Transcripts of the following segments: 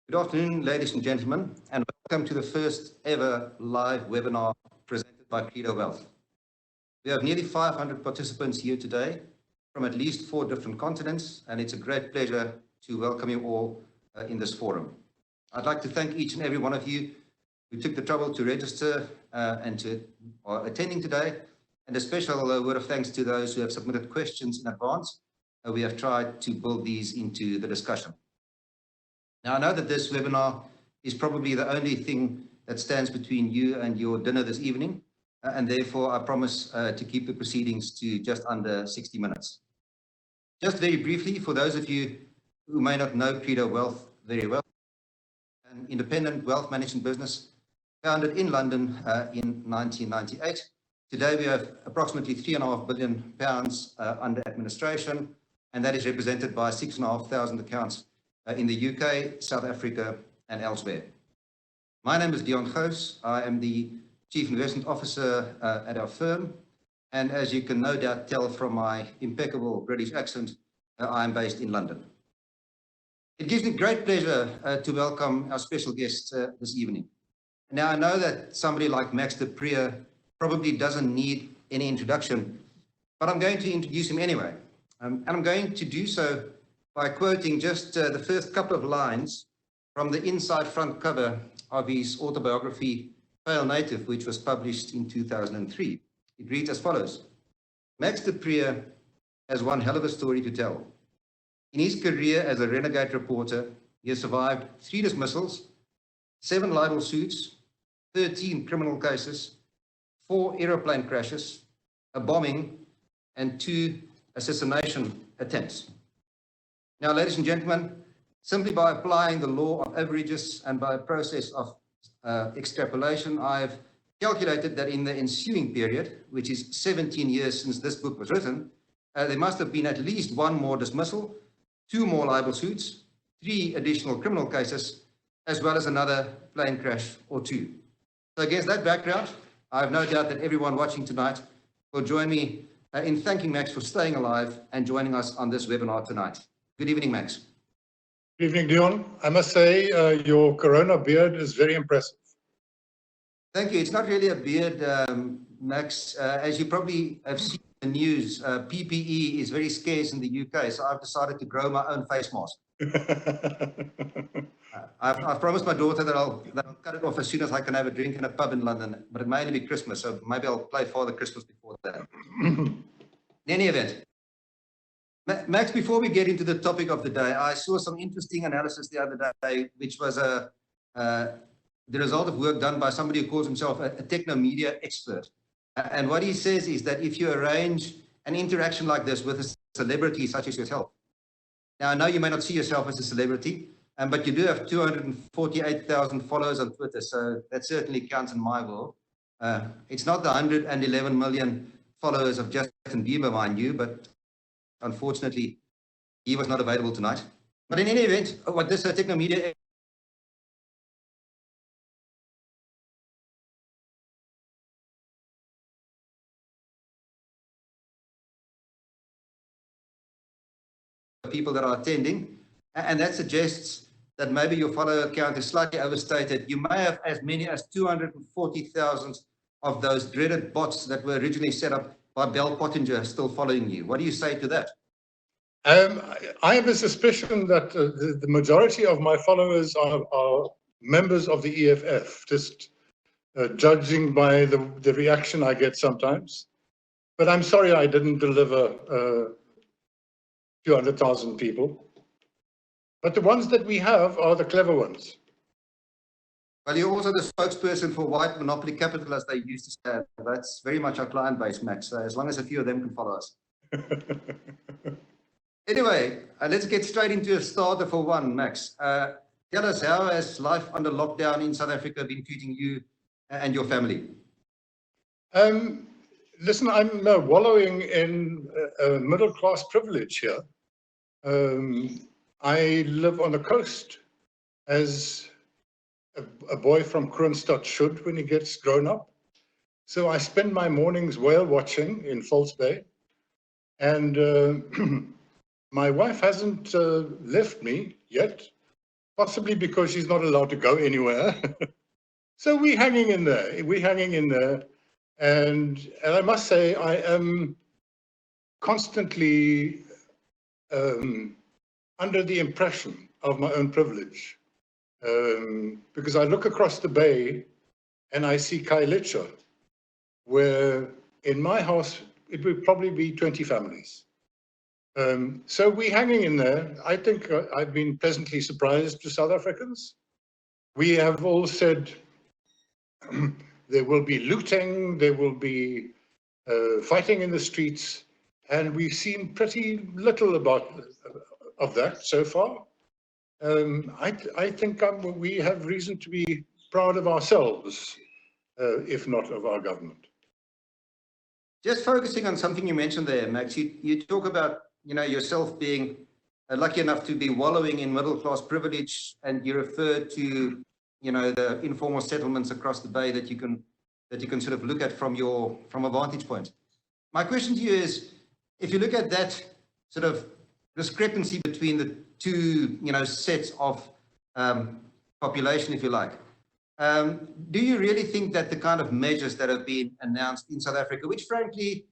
Good afternoon, ladies and gentlemen, and welcome to the first ever live webinar presented by Credo Wealth. We have nearly 500 participants here today from at least 4 different continents, and it's a great pleasure to welcome you all in this forum. I'd like to thank each and every one of you who took the trouble to register and are attending today, and a special word of thanks to those who have submitted questions in advance. We have tried to build these into the discussion. Now, I know that this webinar is probably the only thing that stands between you and your dinner this evening, and therefore I promise to keep the proceedings to just under 60 minutes. Just very briefly, for those of you who may not know Credo Wealth very well, an independent wealth management business founded in London in 1998. Today we have approximately £3.5 billion under administration, and that is represented by 6,500 accounts in the UK, South Africa, and elsewhere. My name is Deon Gouws. I am the Chief Investment Officer at our firm, and as you can no doubt tell from my impeccable British accent, I am based in London. It gives me great pleasure to welcome our special guest this evening. Now, I know that somebody like Max du Preez probably doesn't need any introduction, but I'm going to introduce him anyway. And I'm going to do so by quoting just the first couple of lines from the inside front cover of his autobiography, Pale Native, which was published in 2003. It reads as follows: Max du Preez has one hell of a story to tell. In his career as a renegade reporter, he has survived 3 dismissals, 7 libel suits, 13 criminal cases, 4 aeroplane crashes, a bombing, and 2 assassination attempts. Now, ladies and gentlemen, simply by applying the law of averages and by a process of extrapolation, I've calculated that in the ensuing period, which is 17 years since this book was written, there must have been at least 1 more dismissal, 2 more libel suits, 3 additional criminal cases, as well as another plane crash or 2. So against that background, I have no doubt that everyone watching tonight will join me in thanking Max for staying alive and joining us on this webinar tonight. Good evening, Max. Good evening, Deon. I must say your corona beard is very impressive. Thank you. It's not really a beard, Max. As you probably have seen in the news, PPE is very scarce in the UK, so I've decided to grow my own face mask. I've promised my daughter that I'll cut it off as soon as I can have a drink in a pub in London, but it may only be Christmas, so maybe I'll play Father Christmas before that. In any event, Max, before we get into the topic of the day, I saw some interesting analysis the other day, which was the result of work done by somebody who calls himself a techno-media expert. And what he says is that if you arrange an interaction like this with a celebrity such as yourself, now I know you may not see yourself as a celebrity, but you do have 248,000 followers on Twitter, so that certainly counts in my world. It's not the 111 million followers of Justin Bieber, mind you, but unfortunately, he was not available tonight. But in any event, what this techno-media people that are attending, and that suggests that maybe your follower count is slightly overstated. You may have as many as 240,000 of those dreaded bots that were originally set up by Bell Pottinger still following you. What do you say to that? I have a suspicion that the majority of my followers are members of the EFF, just judging by the reaction I get sometimes. But I'm sorry I didn't deliver 200,000 people. But the ones that we have are the clever ones. Well, you're also the spokesperson for white monopoly capital, as they used to say. That's very much our client base, Max, as long as a few of them can follow us. Anyway, let's get straight into a starter for one, Max. Tell us, how has life under lockdown in South Africa been treating you and your family? Listen, I'm wallowing in middle-class privilege here. I live on the coast, as a boy from Kroonstad should when he gets grown up. So I spend my mornings whale watching in False Bay. And my wife hasn't left me yet. possibly because she's not allowed to go anywhere. So we're hanging in there. We're hanging in there. And I must say, I am constantly under the impression of my own privilege. Because I look across the bay and I see Khayelitsha, where in my house, it would probably be 20 families. So we're hanging in there. I think I've been pleasantly surprised to South Africans. We have all said there will be looting, there will be fighting in the streets, and we've seen pretty little of that so far. I think we have reason to be proud of ourselves, if not of our government. Just focusing on something you mentioned there, Max, you talk about, yourself being lucky enough to be wallowing in middle class privilege, and you refer to, the informal settlements across the bay that you can sort of look at from a vantage point. My question to you is, if you look at that sort of discrepancy between the two, sets of population, if you like, do you really think that the kind of measures that have been announced in South Africa, which frankly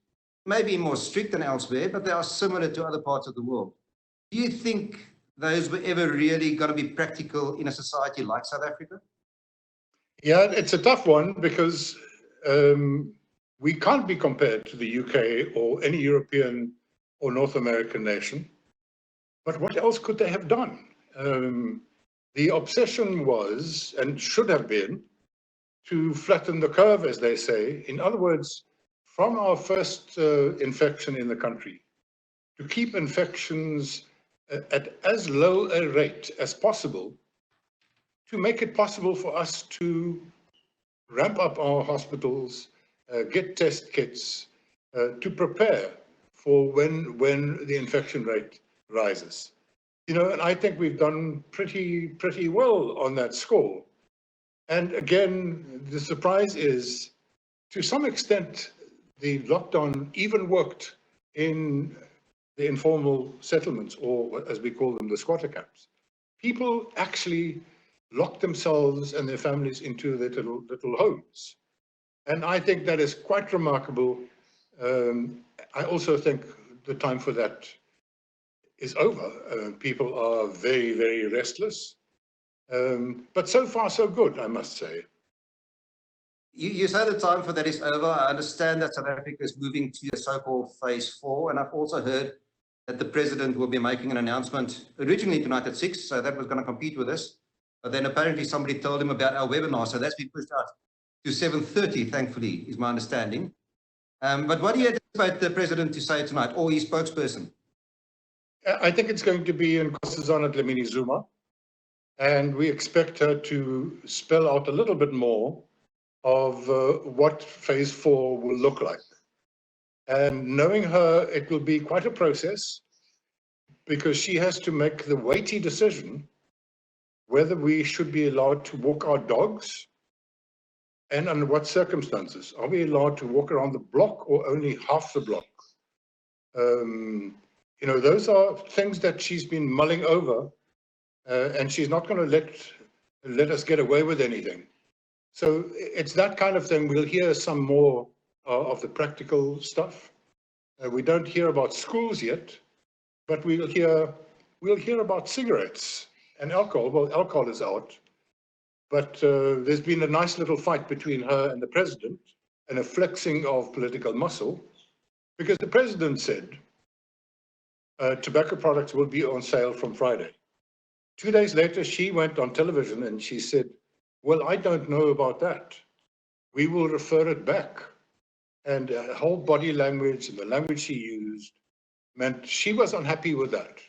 may be more strict than elsewhere, but they are similar to other parts of the world, do you think those were ever really going to be practical in a society like South Africa? Yeah, it's a tough one because we can't be compared to the UK or any European or North American nation. But what else could they have done? The obsession was, and should have been, to flatten the curve, as they say. In other words, from our first infection in the country, to keep infections at as low a rate as possible, to make it possible for us to ramp up our hospitals, get test kits, to prepare for when the infection rate rises. And I think we've done pretty well on that score. And again, the surprise is, to some extent, the lockdown even worked in the informal settlements, or as we call them, the squatter camps. People actually locked themselves and their families into their little homes. And I think that is quite remarkable. I also think the time for that is over. People are very, very restless. But so far, so good, I must say. You say the time for that is over. I understand that South Africa is moving to a so-called phase 4, and I've also heard that the president will be making an announcement originally tonight at 6, so that was going to compete with us. But then apparently somebody told him about our webinar, so that's been pushed out to 7:30, thankfully, is my understanding. But what do you anticipate the president to say tonight, or his spokesperson? I think it's going to be Nkosazana Dlamini Zuma, and we expect her to spell out a little bit more of what phase 4 will look like. And knowing her, it will be quite a process, because she has to make the weighty decision whether we should be allowed to walk our dogs, and under what circumstances. Are we allowed to walk around the block or only half the block? Those are things that she's been mulling over, and she's not going to let us get away with anything. So it's that kind of thing. We'll hear some more of the practical stuff. We don't hear about schools yet, but we'll hear about cigarettes and alcohol. Well, alcohol is out, but there's been a nice little fight between her and the president, and a flexing of political muscle, because the president said tobacco products will be on sale from Friday. 2 days later, she went on television and she said, well, I don't know about that. We will refer it back. And her whole body language and the language she used meant she was unhappy with that.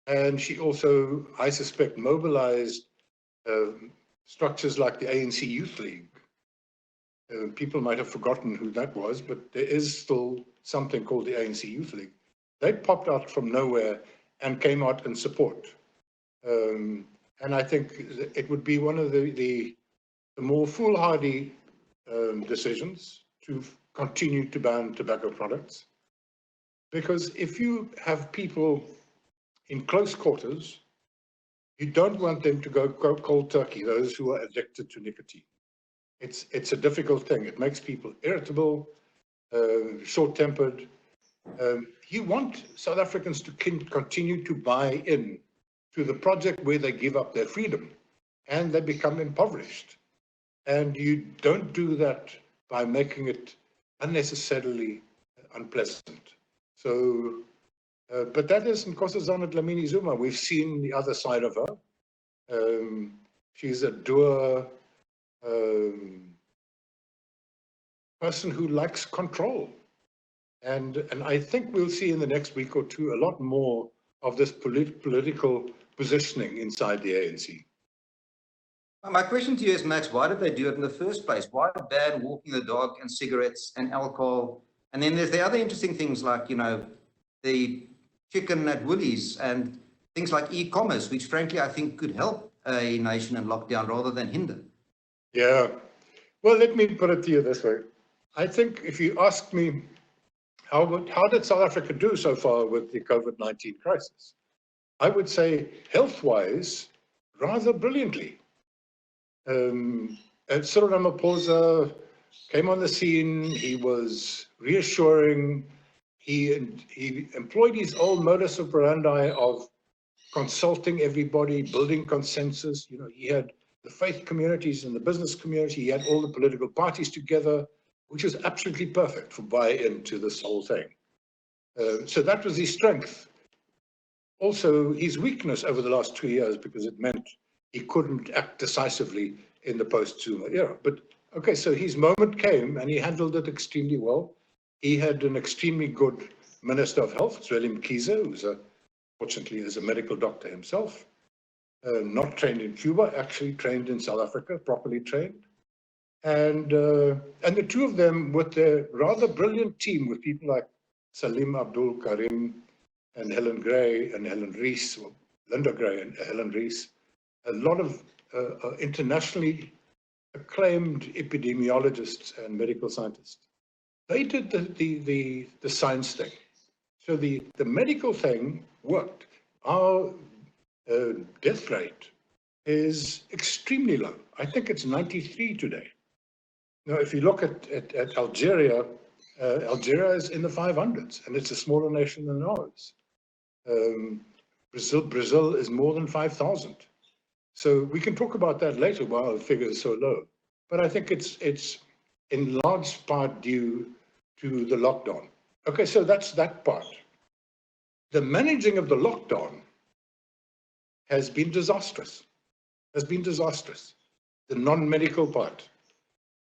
And she also, I suspect, mobilized structures like the ANC Youth League. People might have forgotten who that was, but there is still something called the ANC Youth League. They popped out from nowhere and came out in support. And I think it would be one of the more foolhardy decisions to continue to ban tobacco products. Because if you have people in close quarters, You don't want them to go cold turkey, those who are addicted to nicotine. It's a difficult thing. It makes people irritable, short-tempered. You want South Africans to continue to buy in to the project where they give up their freedom and they become impoverished. And you don't do that by making it unnecessarily unpleasant. So, but that is Nkosazana Dlamini Zuma. We've seen the other side of her. She's a doer person who likes control. And I think we'll see in the next week or two a lot more of this political positioning inside the ANC. My question to you is, Max, why did they do it in the first place? Why ban walking the dog and cigarettes and alcohol? And then there's the other interesting things like, you know, the chicken at Woolies and things like e-commerce, which frankly I think could help a nation in lockdown rather than hinder. Yeah. Well, let me put it to you this way. I think if you ask me, how did South Africa do so far with the COVID-19 crisis? I would say health-wise, rather brilliantly. Cyril Ramaphosa came on the scene. He was reassuring. He employed his old modus operandi of consulting everybody, building consensus. You know, he had the faith communities and the business community. He had all the political parties together, which was absolutely perfect for buy-in to this whole thing. So that was his strength. Also, his weakness over the last 2 years, because it meant he couldn't act decisively in the post-Zuma era. But okay, so his moment came and he handled it extremely well. He had an extremely good Minister of Health, Zweli Mkhize, who's fortunately is a medical doctor himself, not trained in Cuba, actually trained in South Africa, properly trained. And the two of them, with their rather brilliant team, with people like Salim Abdul Karim and Helen Gray and Helen Rees, or Linda Gray and Helen Rees, a lot of internationally acclaimed epidemiologists and medical scientists. They did the science thing. So the medical thing worked. Our death rate is extremely low. I think it's 93 today. Now, if you look at Algeria, Algeria is in the 500s, and it's a smaller nation than ours. Brazil is more than 5,000. So we can talk about that later, why the figure is so low. But I think it's in large part due to the lockdown. Okay, so that's that part. The managing of the lockdown has been disastrous, The non-medical part,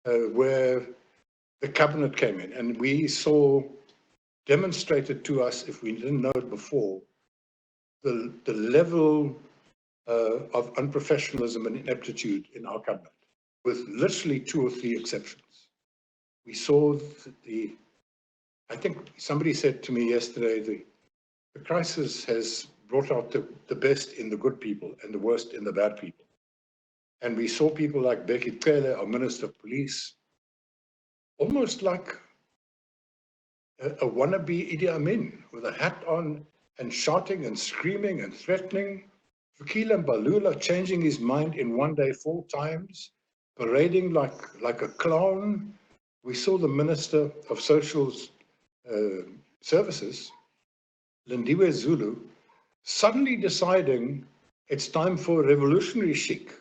where the cabinet came in, and we saw demonstrated to us, if we didn't know it before, the level of unprofessionalism and ineptitude in our cabinet, with literally 2 or 3 exceptions. We saw I think somebody said to me yesterday, the crisis has brought out the best in the good people and the worst in the bad people. And we saw people like Becky Cele, our Minister of Police, almost like a wannabe Idi Amin, with a hat on and shouting and screaming and threatening. Fikile Mbalula changing his mind in one day 4 times, parading like a clown. We saw the Minister of Social Services, Lindiwe Zulu, suddenly deciding it's time for revolutionary chic.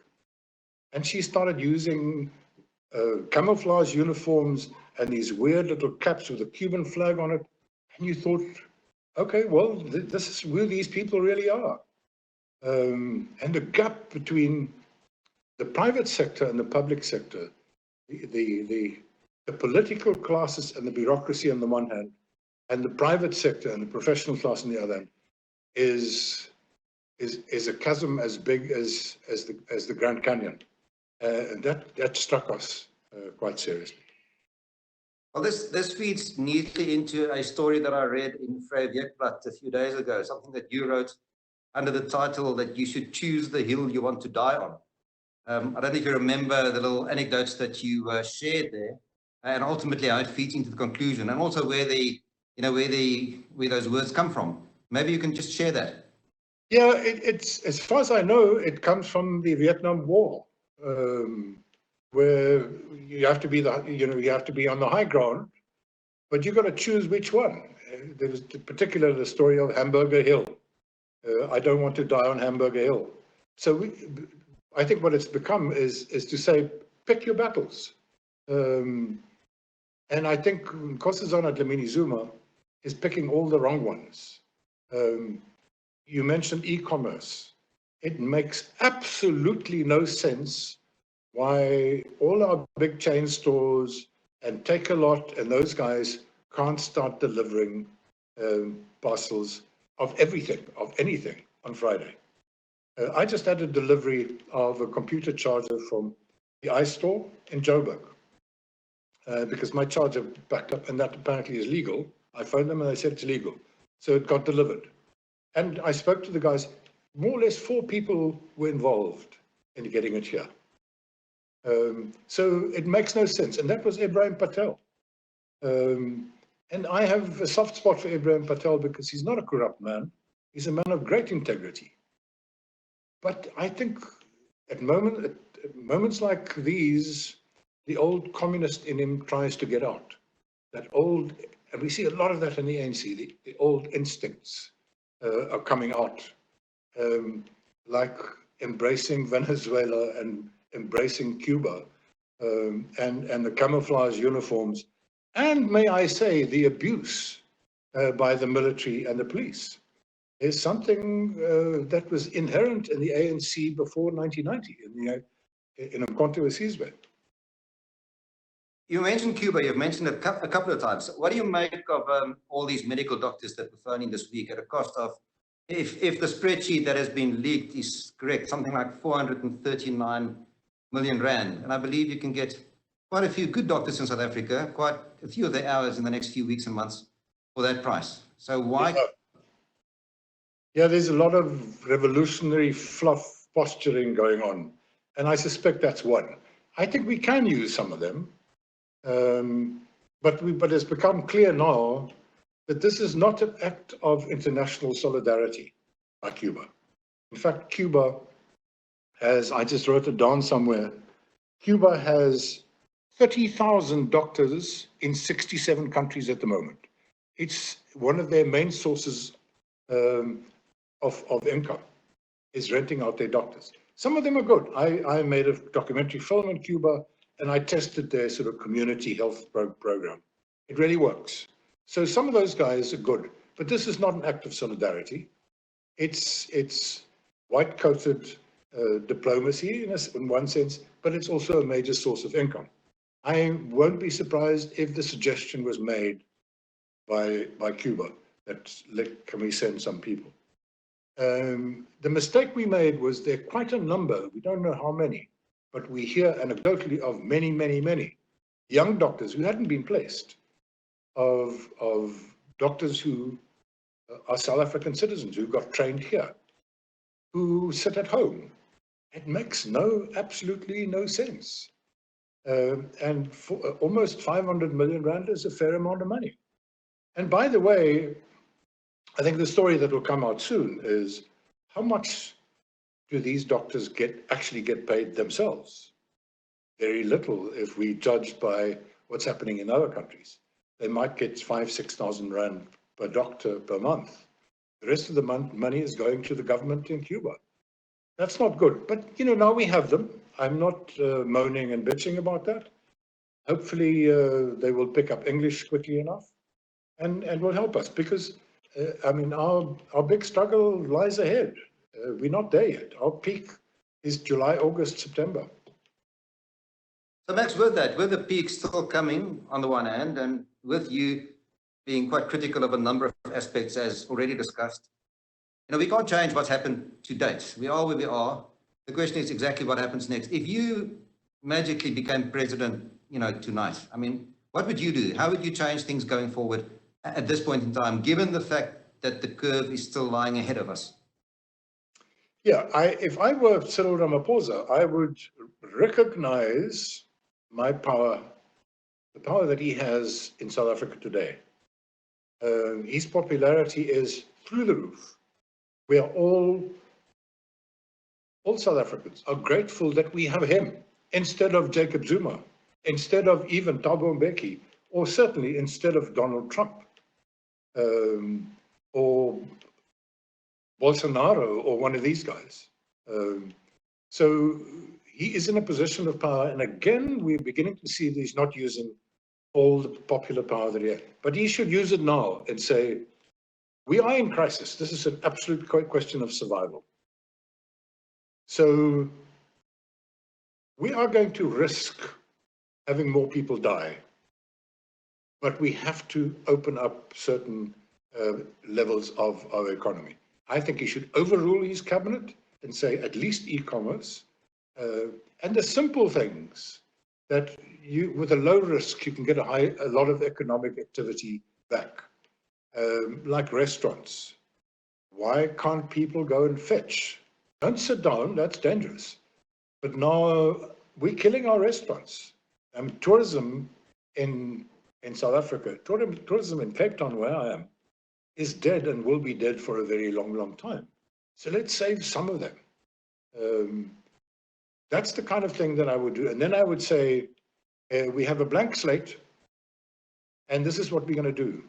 And she started using camouflage uniforms and these weird little caps with a Cuban flag on it. And you thought, okay, well, this is where these people really are. And the gap between the private sector and the public sector, the political classes and the bureaucracy on the one hand, and the private sector and the professional class on the other hand, is a chasm as big as the Grand Canyon. And that struck us quite seriously. Well, this feeds neatly into a story that I read in Vrye Weekblad a few days ago, something that you wrote under the title that you should choose the hill you want to die on. I don't know if you remember the little anecdotes that you shared there, and ultimately how it feeds into the conclusion, and also where those words come from. Maybe you can just share that. Yeah, it's as far as I know, it comes from the Vietnam War, where you have to be you have to be on the high ground, but you've got to choose which one. There was the story of Hamburger Hill. I don't want to die on Hamburger Hill. So I think what it's become is to say, pick your battles. And I think Nkosazana Dlamini Zuma is picking all the wrong ones. You mentioned e-commerce. It makes absolutely no sense why all our big chain stores and Take a Lot and those guys can't start delivering parcels of everything, of anything on Friday. I just had a delivery of a computer charger from the iStore in Joburg because my charger backed up, and that apparently is legal. I phoned them and they said it's legal. So it got delivered. And I spoke to the guys. More or less 4 people were involved in getting it here. So it makes no sense. And that was Ibrahim Patel. And I have a soft spot for Ibrahim Patel because he's not a corrupt man. He's a man of great integrity. But I think at moments like these, the old communist in him tries to get out. That old, and we see a lot of that in the ANC, the old instincts are coming out, like embracing Venezuela and embracing Cuba, and the camouflage uniforms, and may I say, the abuse by the military and the police is something that was inherent in the ANC before 1990, in Umkhonto we Sizwe. You mentioned Cuba, you've mentioned it a couple of times. What do you make of all these medical doctors that were phoning this week at a cost of, if the spreadsheet that has been leaked is correct, something like 439 million rand. And I believe you can get quite a few good doctors in South Africa, quite a few of their hours in the next few weeks and months for that price. So why? Yeah, there's a lot of revolutionary fluff posturing going on. And I suspect that's one. I think we can use some of them. But it's become clear now that this is not an act of international solidarity by Cuba. In fact, Cuba has, I just wrote it down somewhere, Cuba has 30,000 doctors in 67 countries at the moment. It's one of their main sources of income, is renting out their doctors. Some of them are good. I made a documentary film in Cuba, and I tested their sort of community health program. It really works. So some of those guys are good, but this is not an act of solidarity. It's white-coated diplomacy in one sense, but it's also a major source of income. I won't be surprised if the suggestion was made by Cuba that can we send some people. The mistake we made was there are quite a number, we don't know how many, but we hear anecdotally of many, many, many young doctors who hadn't been placed, of doctors who are South African citizens who got trained here, who sit at home. It makes absolutely no sense. And for, almost 500 million rand is a fair amount of money. And by the way, I think the story that will come out soon is how much do these doctors actually get paid themselves? Very little if we judge by what's happening in other countries. They might get 5,000-6,000 rand per doctor per month. The rest of the money is going to the government in Cuba. That's not good. But, now we have them. I'm not moaning and bitching about that. Hopefully, they will pick up English quickly enough and will help us because, our big struggle lies ahead. We're not there yet. Our peak is July, August, September. So Max, with the peak still coming on the one hand, and with you being quite critical of a number of aspects as already discussed, we can't change what's happened to date. We are where we are. The question is exactly what happens next. If you magically became president, tonight, what would you do? How would you change things going forward at this point in time, given the fact that the curve is still lying ahead of us? Yeah, if I were Cyril Ramaphosa, I would recognize my power, the power that he has in South Africa today. His popularity is through the roof. We are all South Africans are grateful that we have him instead of Jacob Zuma, instead of even Thabo Mbeki, or certainly instead of Donald Trump, or Bolsonaro, or one of these guys. So he is in a position of power, and again, we're beginning to see that he's not using all the popular power that he has. But he should use it now and say, we are in crisis. This is an absolute question of survival. So we are going to risk having more people die, but we have to open up certain levels of our economy. I think he should overrule his cabinet and say at least e-commerce, and the simple things that you, with a low risk, you can get a lot of economic activity back, like restaurants. Why can't people go and fetch? Don't sit down, that's dangerous. But now we're killing our restaurants. Tourism in South Africa, tourism in Cape Town, where I am, is dead and will be dead for a very long, long time. So let's save some of them. That's the kind of thing that I would do. And then I would say, we have a blank slate, and this is what we're going to do.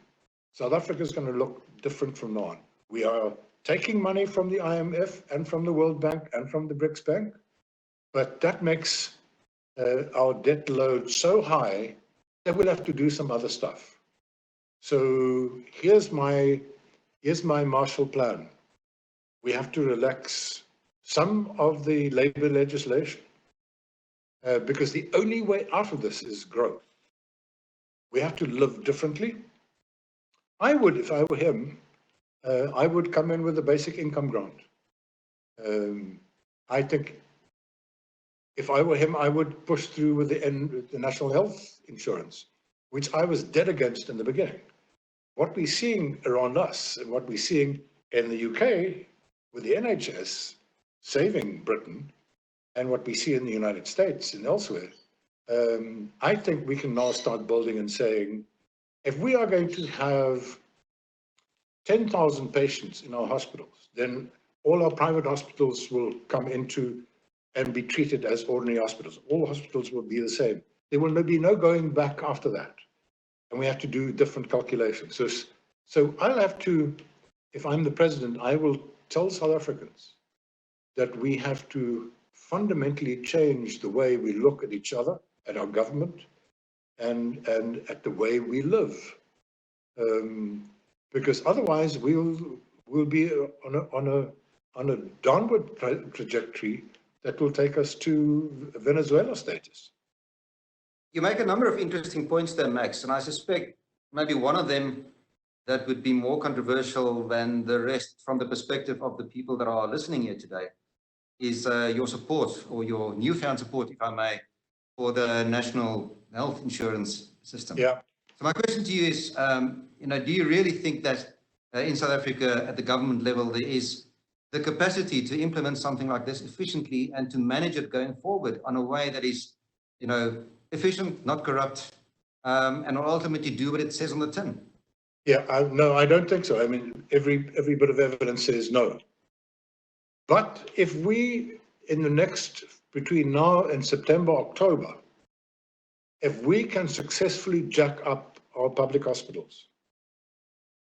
South Africa is going to look different from now on. We are taking money from the IMF and from the World Bank and from the BRICS Bank, but that makes our debt load so high that we'll have to do some other stuff. So here's my Marshall Plan. We have to relax some of the labor legislation because the only way out of this is growth. We have to live differently. I would, if I were him, I would come in with a basic income grant. I think if I were him, I would push through with the national health insurance, which I was dead against in the beginning. What we're seeing around us and what we're seeing in the UK with the NHS saving Britain, and what we see in the United States and elsewhere, I think we can now start building and saying, if we are going to have 10,000 patients in our hospitals, then all our private hospitals will come into and be treated as ordinary hospitals. All hospitals will be the same. There will be no going back after that. And we have to do different calculations. So I'll have to, if I'm the president, I will tell South Africans that we have to fundamentally change the way we look at each other, at our government, and at the way we live. Because otherwise we'll be on a downward trajectory that will take us to Venezuela status. You make a number of interesting points there, Max, and I suspect maybe one of them that would be more controversial than the rest from the perspective of the people that are listening here today is your support, or your newfound support, if I may, for the national health insurance system. Yeah. So my question to you is, do you really think that in South Africa at the government level there is the capacity to implement something like this efficiently and to manage it going forward on a way that is, efficient, not corrupt, and will ultimately do what it says on the tin? Yeah, no, I don't think so. I mean, every bit of evidence says no. But if we, in the next, between now and September, October, if we can successfully jack up our public hospitals,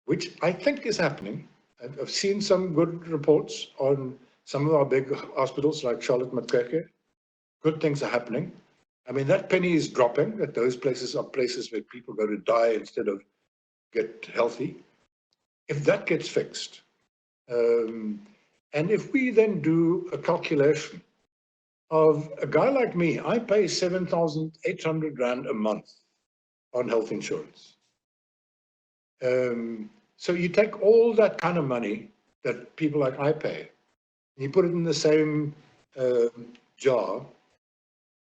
which I think is happening, I've seen some good reports on some of our big hospitals like Charlotte Maxeke. Good things are happening. I mean, that penny is dropping, that those places are places where people go to die instead of get healthy. If that gets fixed, and if we then do a calculation of a guy like me, I pay 7,800 Rand a month on health insurance. So you take all that kind of money that people like I pay, and you put it in the same jar,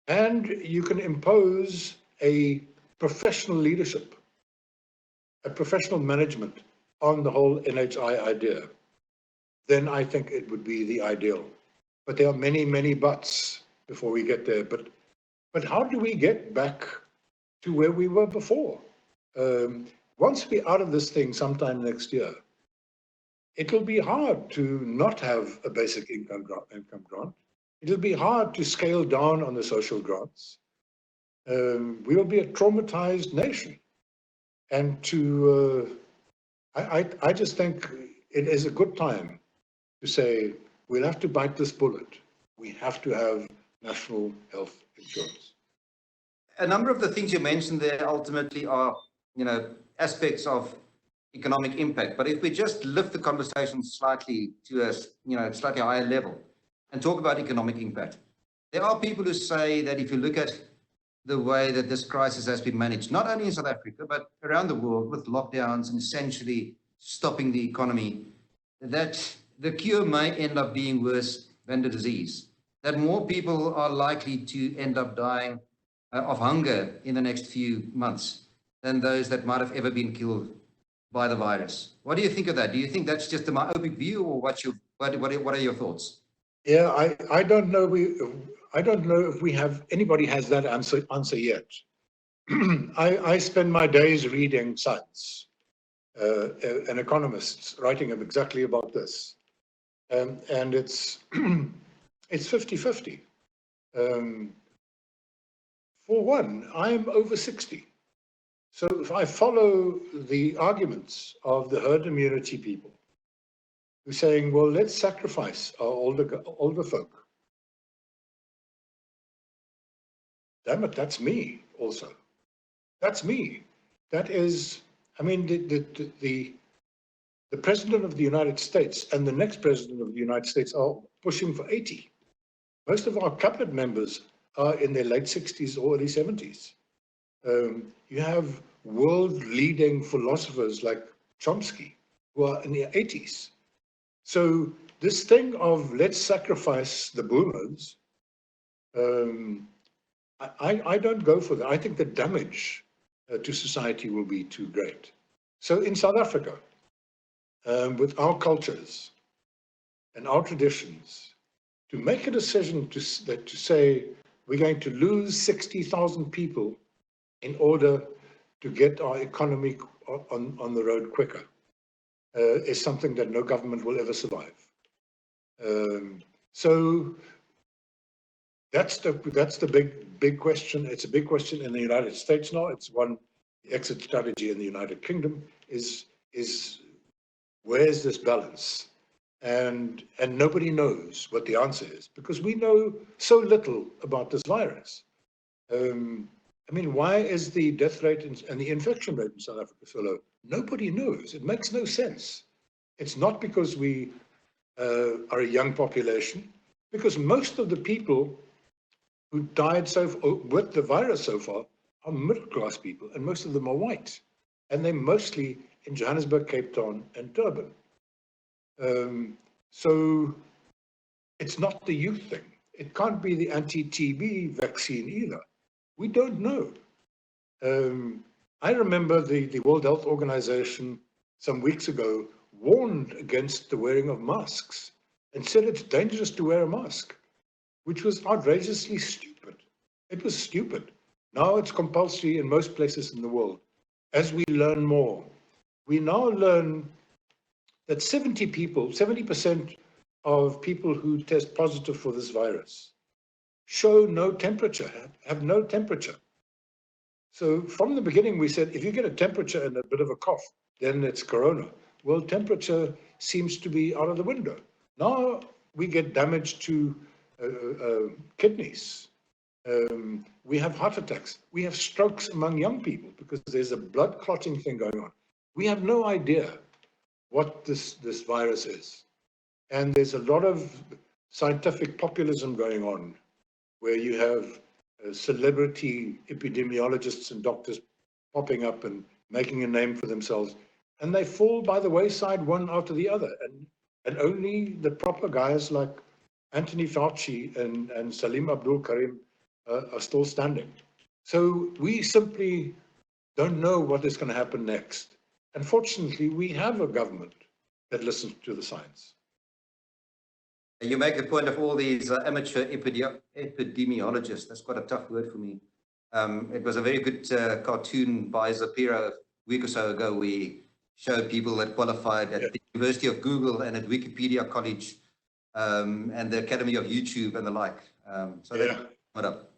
and you can impose a professional leadership, a professional management on the whole NHI idea, then I think it would be the ideal. But there are many, many buts before we get there. But how do we get back to where we were before? Once we're out of this thing sometime next year, It'll be hard to not have a basic income grant. It'll be hard to scale down on the social grants. We'll be a traumatized nation. And I just think it is a good time to say, we'll have to bite this bullet. We have to have national health insurance. A number of the things you mentioned there ultimately are, aspects of economic impact. But if we just lift the conversation slightly to a, slightly higher level and talk about economic impact, there are people who say that if you look at the way that this crisis has been managed, not only in South Africa, but around the world with lockdowns and essentially stopping the economy, that the cure may end up being worse than the disease, that more people are likely to end up dying of hunger in the next few months than those that might have ever been killed by the virus. What do you think of that? Do you think that's just a myopic view, or what are your thoughts? Yeah, I don't know. I don't know if anybody has that answer yet. I spend my days reading science and economists writing exactly about this, and it's it's 50-50. For one, I'm over 60. So if I follow the arguments of the herd immunity people who are saying, well, let's sacrifice our older folk. Damn it, that's me also. That's me. That is, I mean, the president of the United States and the next president of the United States are pushing for 80. Most of our cabinet members are in their late 60s or early 70s. You have world-leading philosophers like Chomsky who are in their 80s. So this thing of let's sacrifice the boomers, I don't go for that. I think the damage to society will be too great. So in South Africa, with our cultures and our traditions, to make a decision to say we're going to lose 60,000 people in order to get our economy on the road quicker is something that no government will ever survive. So that's the big question. It's a big question in the United States now. It's one, the exit strategy in the United Kingdom is where's this balance? And nobody knows what the answer is because we know so little about this virus. I mean, why is the death rate and the infection rate in South Africa so low? Nobody knows. It makes no sense. It's not because we are a young population, because most of the people who died with the virus so far are middle-class people, and most of them are white. And they're mostly in Johannesburg, Cape Town, and Durban. So it's not the youth thing. It can't be the anti-TB vaccine either. We don't know. I remember the World Health Organization some weeks ago warned against the wearing of masks and said it's dangerous to wear a mask, which was outrageously stupid. It was stupid. Now it's compulsory in most places in the world. As we learn more, we now learn that 70% of people who test positive for this virus show no temperature, have no temperature. So from the beginning, we said, if you get a temperature and a bit of a cough, then it's corona. Well, temperature seems to be out of the window. Now we get damage to kidneys. We have heart attacks. We have strokes among young people because there's a blood clotting thing going on. We have no idea what this virus is. And there's a lot of scientific populism going on where you have celebrity epidemiologists and doctors popping up and making a name for themselves. And they fall by the wayside one after the other. And only the proper guys like Anthony Fauci and Salim Abdul Karim are still standing. So we simply don't know what is going to happen next. Unfortunately, we have a government that listens to the science. You make a point of all these amateur epidemiologists. That's quite a tough word for me. It was a very good cartoon by Zapiro a week or so ago where show people that qualified at the University of Google and at Wikipedia College and the Academy of YouTube and the like. So that's it up.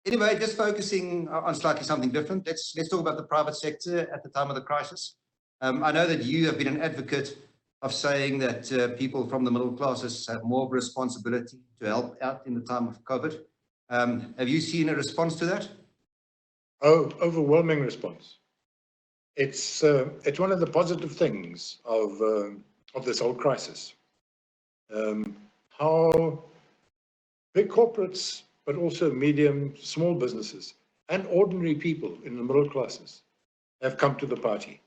Anyway, just focusing on slightly something different. Let's talk about the private sector at the time of the crisis. I know that you have been an advocate of saying that people from the middle classes have more of a responsibility to help out in the time of COVID. Have you seen a response to that? Oh, overwhelming response. It's one of the positive things of this whole crisis. How big corporates, but also medium, small businesses, and ordinary people in the middle classes have come to the party.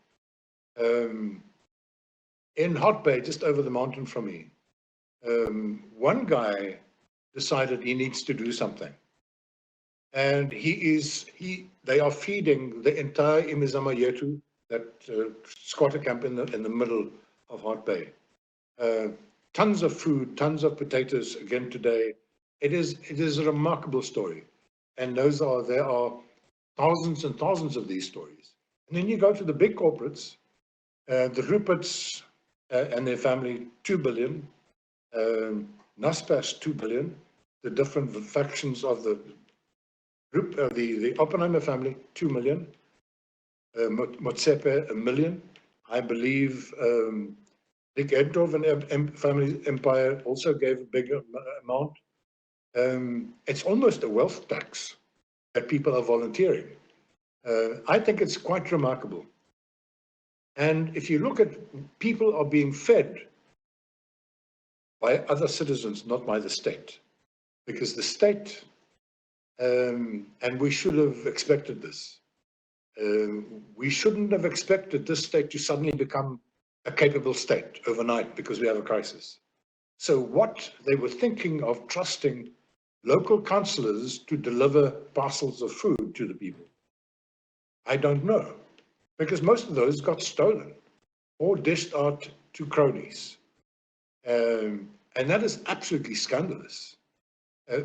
In Hot Bay, just over the mountain from me, one guy decided he needs to do something. And they are feeding the entire Imizama Yetu, that squatter camp in the middle of Hot Bay. Tons of food, tons of potatoes again today. It is a remarkable story. And there are thousands and thousands of these stories. And then you go to the big corporates, the Ruperts and their family, 2 billion, Naspers, 2 billion, the different factions of the Oppenheimer family, 2 million, Motsepe, 1 million. I believe Dick Edhoven family empire also gave a big amount. It's almost a wealth tax that people are volunteering. I think it's quite remarkable. And if you look at, people are being fed by other citizens, not by the state, because the state, and we should have expected this. We shouldn't have expected this state to suddenly become a capable state overnight because we have a crisis. So what they were thinking of trusting local councillors to deliver parcels of food to the people, I don't know, because most of those got stolen or dished out to cronies. And that is absolutely scandalous.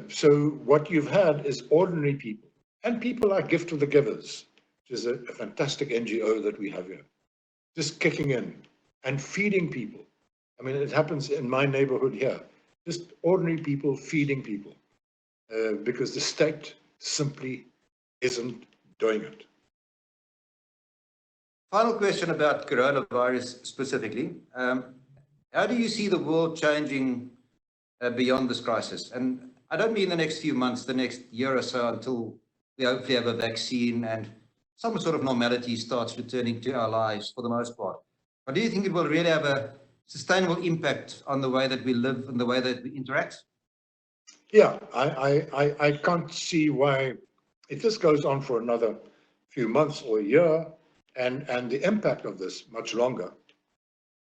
So what you've had is ordinary people, and people like Gift of the Givers, which is a fantastic NGO that we have here, just kicking in and feeding people. I mean, it happens in my neighborhood here, just ordinary people feeding people, because the state simply isn't doing it. Final question about coronavirus specifically. How do you see the world changing beyond this crisis? And I don't mean the next few months, the next year or so, until we hopefully have a vaccine and some sort of normality starts returning to our lives for the most part. But do you think it will really have a sustainable impact on the way that we live and the way that we interact? Yeah, I can't see why, if this goes on for another few months or a year, and the impact of this much longer,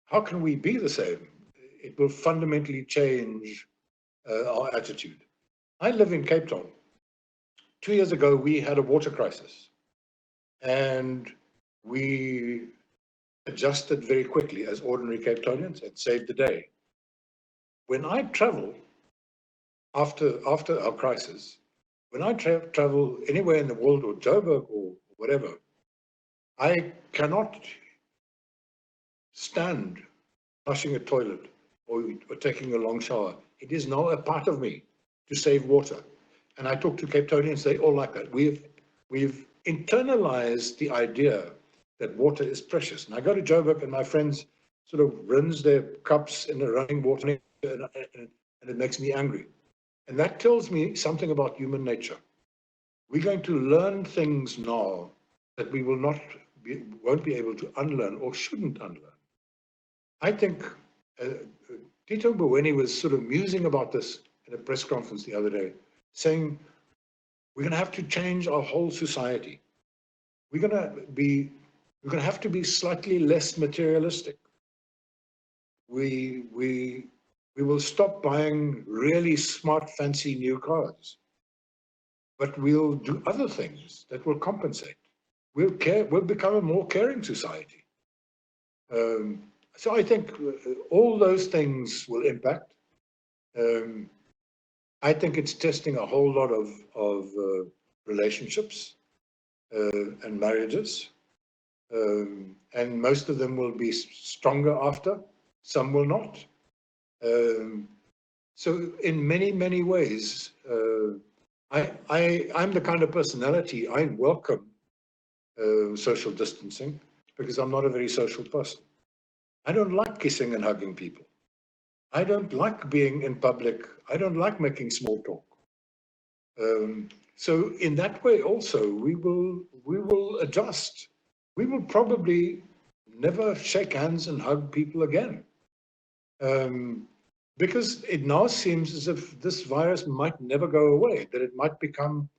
how can we be the same? It will fundamentally change our attitude. I live in Cape Town. 2 years ago, we had a water crisis, and we adjusted very quickly as ordinary Cape Townians and saved the day. When I travel, after our crisis, when I travel anywhere in the world, or Joburg or whatever, I cannot stand flushing a toilet or taking a long shower. It is now a part of me to save water. And I talk to Cape Townians, they all like that. We've internalized the idea that water is precious. And I go to Joburg and my friends sort of rinse their cups in the running water, and it makes me angry. And that tells me something about human nature. We're going to learn things now that we won't be able to unlearn or shouldn't unlearn. I think Tito Mboweni was sort of musing about this in a press conference the other day, saying we're going to have to change our whole society. We're going to have to be slightly less materialistic. We will stop buying really smart, fancy new cars, but we'll do other things that will compensate. We'll become a more caring society. So I think all those things will impact. I think it's testing a whole lot of relationships and marriages. and most of them will be stronger after, some will not. So in many, many ways, I'm the kind of personality, I welcome social distancing because I'm not a very social person. I don't like kissing and hugging people. I don't like being in public. I don't like making small talk. So in that way also, we will adjust. We will probably never shake hands and hug people again. Because it now seems as if this virus might never go away, that it might become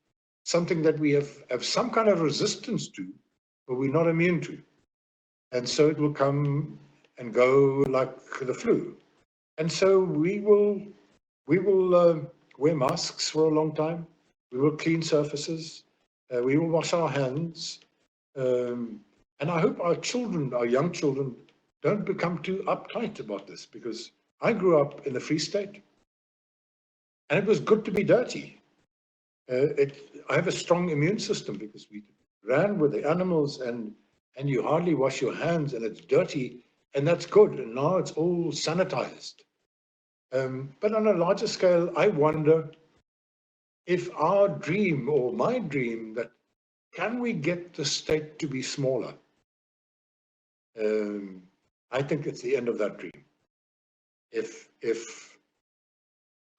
something that we have some kind of resistance to, but we're not immune to. And so it will come and go like the flu. And so we will wear masks for a long time. We will clean surfaces. We will wash our hands. And I hope our children, our young children, don't become too uptight about this, because I grew up in the Free State, and it was good to be dirty. I have a strong immune system because we ran with the animals, and you hardly wash your hands, and it's dirty, and that's good. And now it's all sanitized. But on a larger scale, I wonder if our dream, or my dream, that can we get the state to be smaller? I think it's the end of that dream. If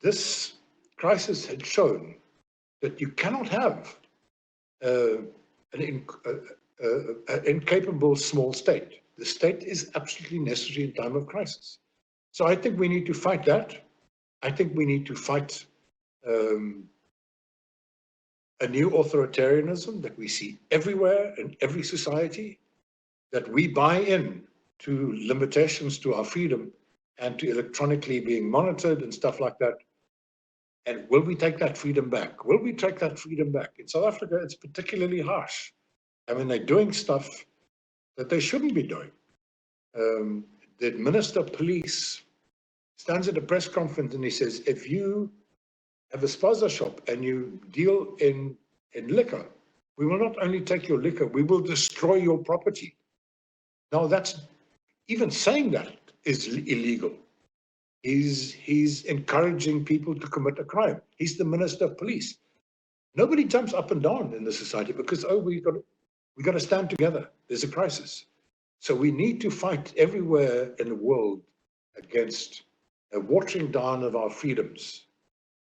this crisis had shown that you cannot have an incapable small state, the state is absolutely necessary in time of crisis. So I think we need to fight that. I think we need to fight a new authoritarianism that we see everywhere in every society, that we buy in to limitations to our freedom and to electronically being monitored and stuff like that. And will we take that freedom back? Will we take that freedom back? In South Africa, it's particularly harsh. I mean, they're doing stuff that they shouldn't be doing. The Minister of Police stands at a press conference and he says, if you have a spaza shop and you deal in liquor, we will not only take your liquor, we will destroy your property. Now, that's, even saying that is illegal. He's encouraging people to commit a crime. He's the Minister of Police. Nobody jumps up and down in the society because, oh, we got to stand together. There's a crisis. So we need to fight everywhere in the world against a watering down of our freedoms.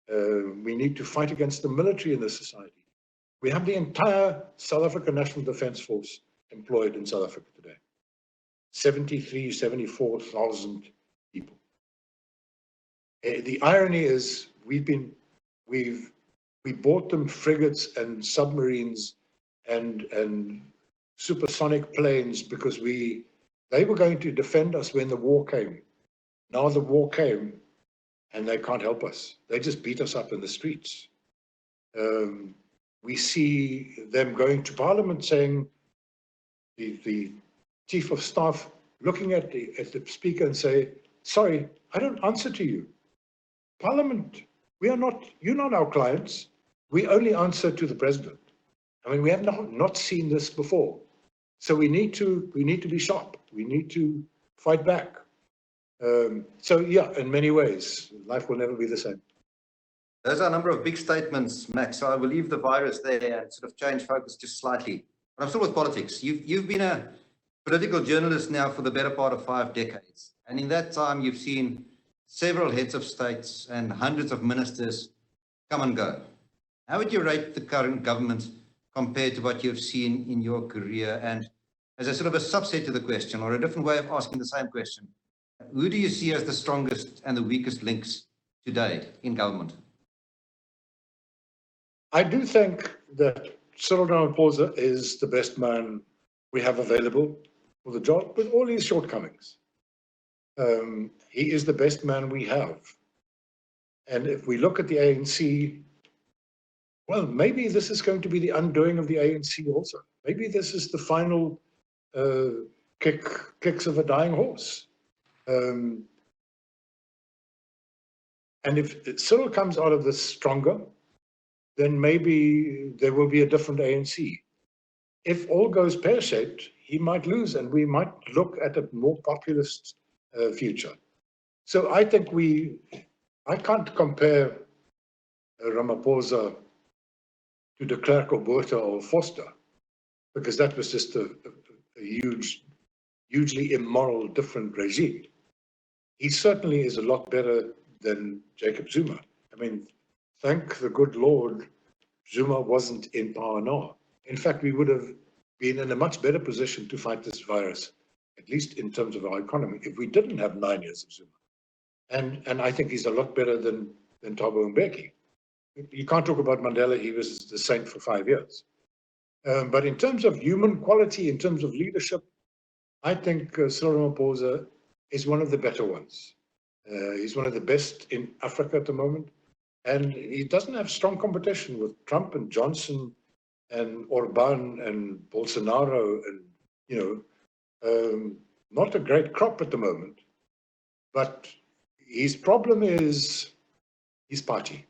We need to fight against the military in the society. We have the entire South African National Defence Force employed in South Africa today. 74,000 people. The irony is we bought them frigates and submarines and supersonic planes because they were going to defend us when the war came. Now the war came and they can't help us. They just beat us up in the streets. We see them going to Parliament saying, the Chief of Staff looking at the Speaker and say, sorry, I don't answer to you. Parliament, you're not our clients. We only answer to the President. I mean, we have not seen this before. So we need to be sharp. We need to fight back. So yeah, in many ways, life will never be the same. Those are a number of big statements, Max. So I will leave the virus there and sort of change focus just slightly. But I'm still with politics. You've been a political journalist now for the better part of 5 decades. And in that time, you've seen several heads of states and hundreds of ministers come and go. How would you rate the current government compared to what you've seen in your career? And as a sort of a subset to the question, or a different way of asking the same question, who do you see as the strongest and the weakest links today in government? I do think that Cyril Ramaphosa is the best man we have available for the job, with all his shortcomings. He is the best man we have. And if we look at the ANC, well, maybe this is going to be the undoing of the ANC also. Maybe this is the final kicks of a dying horse. And if Cyril comes out of this stronger, then maybe there will be a different ANC. If all goes pear-shaped, he might lose, and we might look at a more populist future. So I think I can't compare Ramaphosa to de Klerk or Botha or Foster, because that was just a hugely immoral, different regime. He certainly is a lot better than Jacob Zuma. I mean, thank the good Lord, Zuma wasn't in power now. In fact, we would have been in a much better position to fight this virus, at least in terms of our economy, if we didn't have 9 years of Zuma. And I think he's a lot better than Thabo Mbeki. You can't talk about Mandela, he was the saint for 5 years. But in terms of human quality, in terms of leadership, I think Cyril Ramaphosa is one of the better ones. He's one of the best in Africa at the moment. And he doesn't have strong competition with Trump and Johnson and Orban and Bolsonaro and, not a great crop at the moment. But his problem is his party.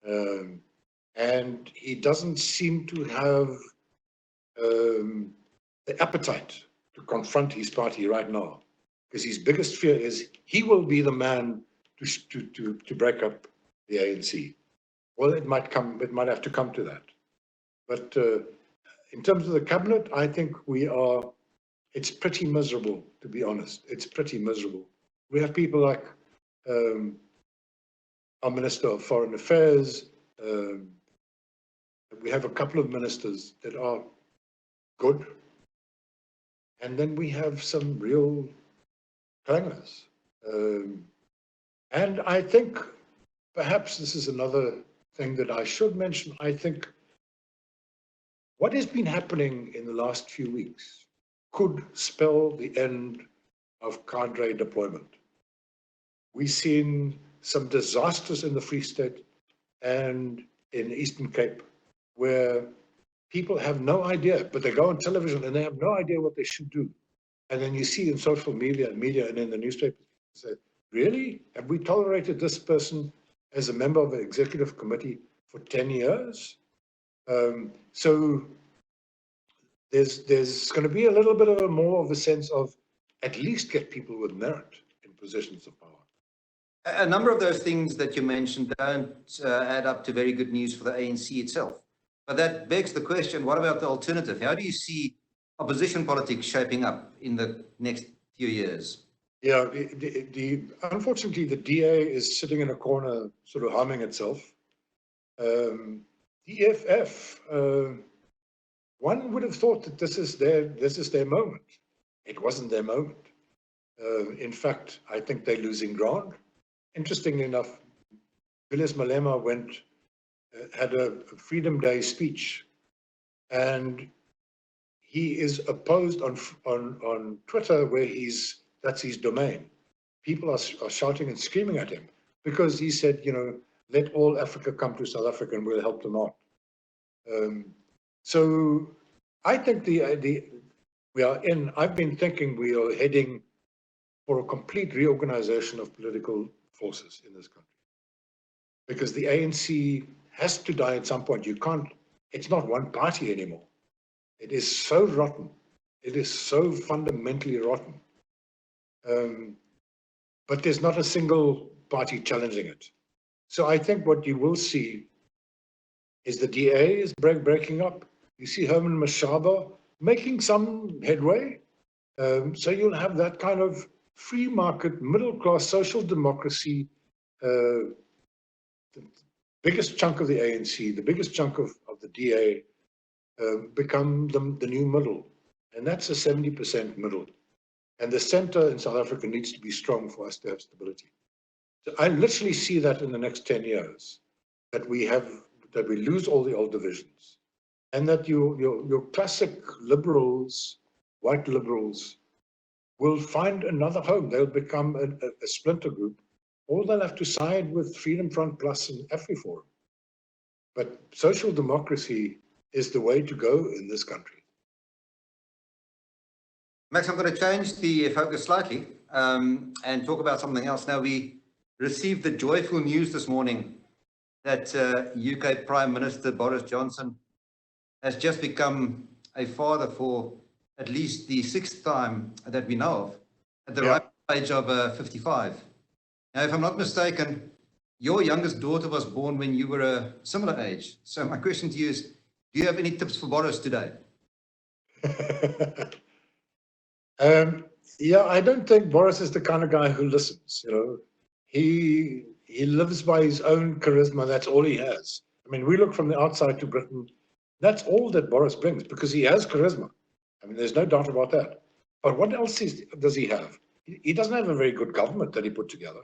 And he doesn't seem to have the appetite to confront his party right now, because his biggest fear is he will be the man to break up the ANC. Well, it might have to come to that. But in terms of the cabinet, I think it's pretty miserable, to be honest. It's pretty miserable. We have people like our Minister of Foreign Affairs. We have a couple of ministers that are good. And then we have some real clangers. And I think perhaps this is another thing that I should mention. I think what has been happening in the last few weeks could spell the end of cadre deployment. We've seen some disasters in the Free State and in the Eastern Cape where people have no idea, but they go on television and they have no idea what they should do. And then you see in social media and in the newspapers, say, really? Have we tolerated this person as a member of an executive committee for 10 years? So there's going to be a little bit of more of a sense of at least get people with merit in positions of power. A number of those things that you mentioned don't add up to very good news for the ANC itself. But that begs the question, what about the alternative? How do you see opposition politics shaping up in the next few years? Yeah, unfortunately, the DA is sitting in a corner sort of humming itself. The EFF, one would have thought that this is their moment. It wasn't their moment. In fact, I think they're losing ground. Interestingly enough, Julius Malema had a Freedom Day speech, and he is opposed on Twitter, where that's his domain. People are shouting and screaming at him because he said, let all Africa come to South Africa and we'll help them out. So I think I've been thinking we are heading for a complete reorganization of political forces in this country, because the ANC has to die at some point. It's not one party anymore. It is so rotten. It is so fundamentally rotten. But there's not a single party challenging it. So I think what you will see is the DA is breaking up. You see Herman Mashaba making some headway. So you'll have that kind of free market, middle-class social democracy, the biggest chunk of the ANC, the biggest chunk of the DA, become the new middle. And that's a 70% middle. And the center in South Africa needs to be strong for us to have stability. So I literally see that in the next 10 years, that we lose all the old divisions, and that your classic liberals, white liberals, will find another home. They'll become a splinter group, or they'll have to side with Freedom Front Plus and AfriForum. But social democracy is the way to go in this country. Max, I'm going to change the focus slightly and talk about something else. Now, we received the joyful news this morning that UK Prime Minister Boris Johnson has just become a father for at least the 6th time that we know of, at the ripe age of 55. Now, if I'm not mistaken, your youngest daughter was born when you were a similar age. So my question to you is, do you have any tips for Boris today? Yeah, I don't think Boris is the kind of guy who listens. You know, he lives by his own charisma. That's all he has. I mean, we look from the outside to Britain. That's all that Boris brings, because he has charisma. I mean, there's no doubt about that. But what else does he have? He doesn't have a very good government that he put together.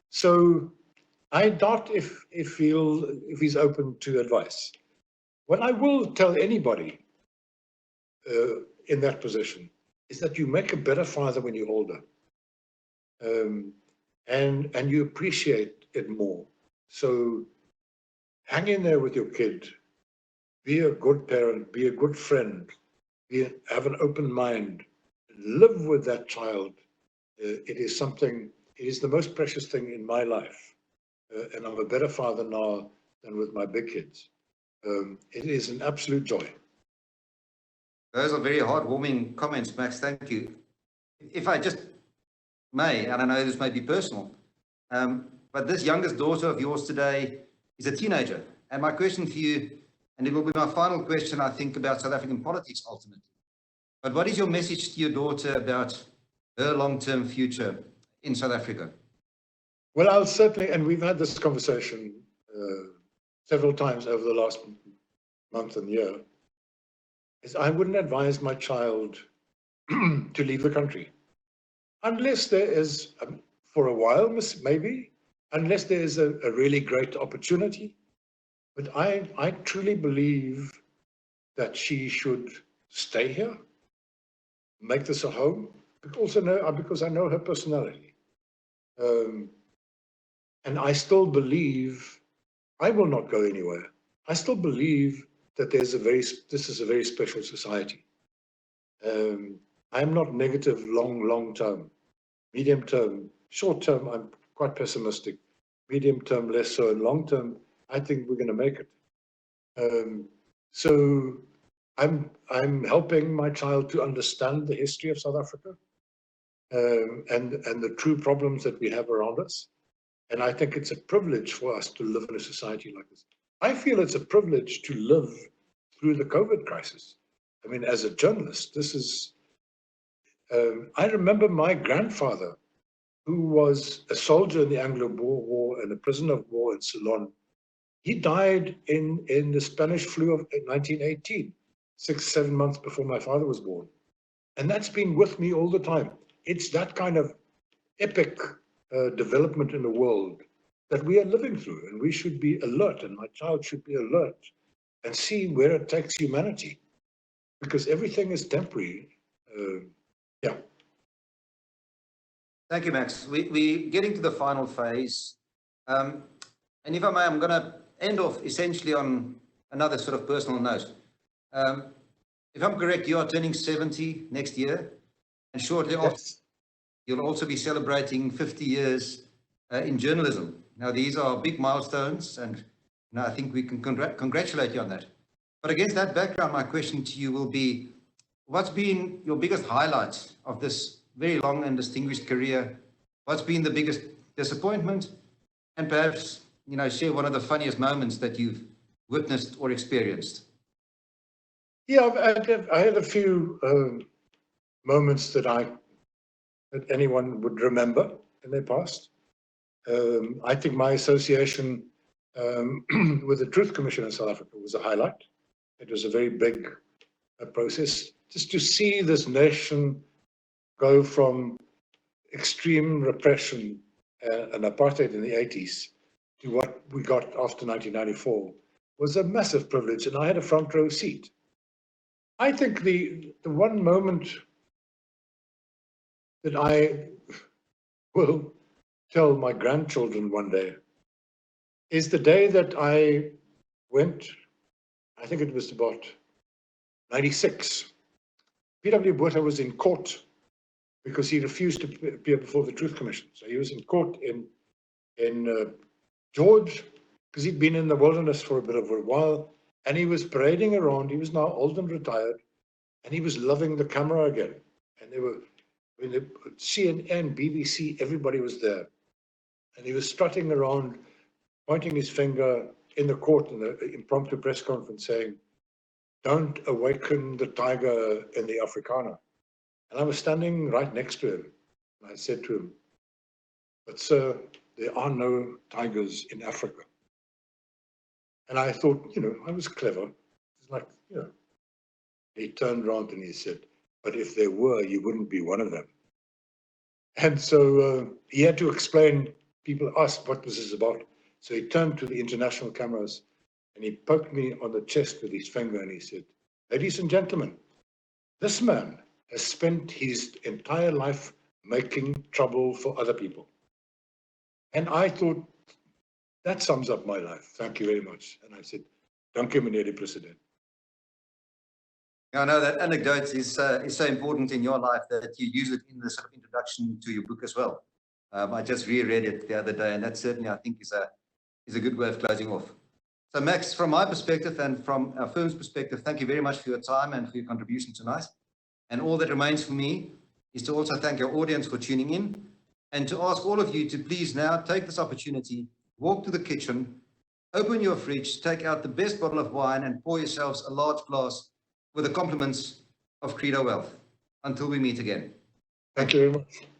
So I doubt if he's open to advice. What I will tell anybody in that position is that you make a better father when you're older, and you appreciate it more. So hang in there with your kid, be a good parent, be a good friend, have an open mind, live with that child. It is the most precious thing in my life, and I'm a better father now than with my big kids. It is an absolute joy. Those are very heartwarming comments, Max. Thank you. If I just may, and I know this may be personal, but this youngest daughter of yours today is a teenager. And my question for you, and it will be my final question, I think, about South African politics ultimately. But what is your message to your daughter about her long-term future in South Africa? Well, I'll certainly, and we've had this conversation several times over the last month and year, is I wouldn't advise my child to leave the country. Unless there is, for a while, maybe, unless there is a really great opportunity. But I truly believe that she should stay here, make this a home, because I know her personality. And I still believe, I will not go anywhere. I still believe that this is a very special society. I'm not negative long term. Medium term, short term, I'm quite pessimistic. Medium term, less so. And long term, I think we're going to make it. So I'm helping my child to understand the history of South Africa, and the true problems that we have around us. And I think it's a privilege for us to live in a society like this. I feel it's a privilege to live through the COVID crisis. I mean, as a journalist, this is, I remember my grandfather, who was a soldier in the Anglo-Boer War and a prisoner of war in Ceylon. He died in the Spanish flu of 1918, 6-7 months before my father was born. And that's been with me all the time. It's that kind of epic development in the world that we are living through, and we should be alert, and my child should be alert and see where it takes humanity, because everything is temporary. Yeah. Thank you, Max. We're getting to the final phase. And if I may, I'm going to end off essentially on another sort of personal note. If I'm correct, you are turning 70 next year, and shortly after, you'll also be celebrating 50 years in journalism. Now, these are big milestones, and I think we can congratulate you on that. But against that background, my question to you will be, what's been your biggest highlight of this very long and distinguished career? What's been the biggest disappointment? And perhaps, share one of the funniest moments that you've witnessed or experienced. Yeah, I had a few moments that anyone would remember in their past. I think my association with the Truth Commission in South Africa was a highlight. It was a very big process. Just to see this nation go from extreme repression and apartheid in the 80s to what we got after 1994 was a massive privilege, and I had a front row seat. I think the one moment that I will tell my grandchildren one day is the day that I went, I think it was about 96. P.W. Botha was in court because he refused to appear before the Truth Commission. So he was in court in George, because he'd been in the wilderness for a bit of a while, And he was parading around. He was now old and retired, and he was loving the camera again. And they were, when the CNN, BBC, everybody was there. And he was strutting around, pointing his finger in the court in the impromptu press conference saying, "Don't awaken the tiger in the Afrikaner." And I was standing right next to him. And I said to him, "But sir, there are no tigers in Africa." And I thought, I was clever. It's like, He turned around and he said, "But if there were, you wouldn't be one of them." And so he had to explain. People asked what was this about. So he turned to the international cameras and he poked me on the chest with his finger and he said, "Ladies and gentlemen, this man has spent his entire life making trouble for other people." And I thought, that sums up my life. Thank you very much. And I said, "Dankie, meneer die president." I know that anecdote is so important in your life that you use it in the sort of introduction to your book as well. I just reread it the other day, and that certainly, I think, is a good way of closing off. So, Max, from my perspective and from our firm's perspective, thank you very much for your time and for your contribution tonight. And all that remains for me is to also thank our audience for tuning in and to ask all of you to please now take this opportunity, walk to the kitchen, open your fridge, take out the best bottle of wine and pour yourselves a large glass with the compliments of Credo Wealth. Until we meet again. Thank you very much.